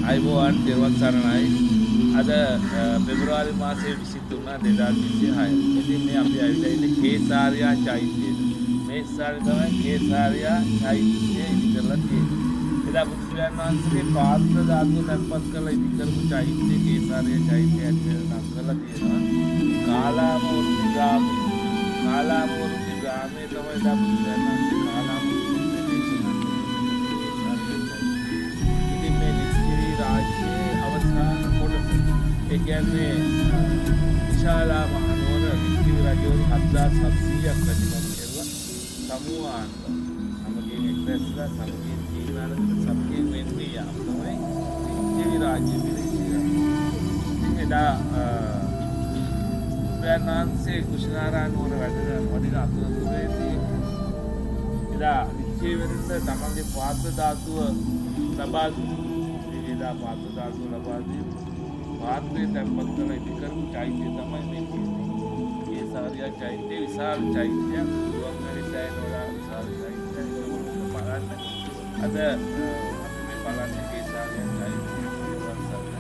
අයිබෝවන් තෙරුවන් සරණයි. අද පෙබරවාරි මාසයේ 23 2026. ඉතින් මේ අපි ඇවිල්ලා ඉන්නේ කේසාරියා චෛත්‍යයට. මේ ස්ථානේ තමයි කේසාරියා චෛත්‍යය ඉදි කරලා තියෙන්නේ. එදා බුදුරජාණන් වහන්සේගේ පාත්‍ර ධාතුව තැන්පත් කරලා ඉදි කරපු චෛත්‍යය කේසාරියා චෛත්‍යය ඇතුළේ නම් කරලා තියෙනවා. කාලාමූර්ති ග්‍රාමයේ තමයි එදා බුදුරජාණන් වහන්සේ කාලාමූර්ති දේශනා රාජ්‍යයේ අවසාන කොටස. ඒ කියන්නේ විශාලා මහනුවර වික්‍රම රජවරු 7700ක් රජකම් කෙරුවා. සමුවාන්ත සමගින් එක්රැස්ලා සමගින් ජීවනාලකට සමගින් වෙන්නේ යාම තමයි වික්‍රම රාජ්‍ය පිළිගන්නේ. එදා බුදුරජාණන්සේ කුෂිනාරානුවර වඩින අතරතුරේදී එදා වික්‍රම වෙරළ තමන්ගේ පාත්‍ර ධාතුව ලබා දුන්නා. පාත්‍ර ධාතුව ලබා දී පාත්‍රයේ තැන්පත් කරලා ඉදි කරපු චෛත්‍යය තමයි මේ කියන්නේ. කේසාරියා චෛත්‍යය විශාල චෛත්‍යයක්. ගුවන්විදුලි සෑයන වල විශාල චෛත්‍යයක්. බලන්න. අද අපි මේ බලන්නේ කේසාරියා චෛත්‍යය.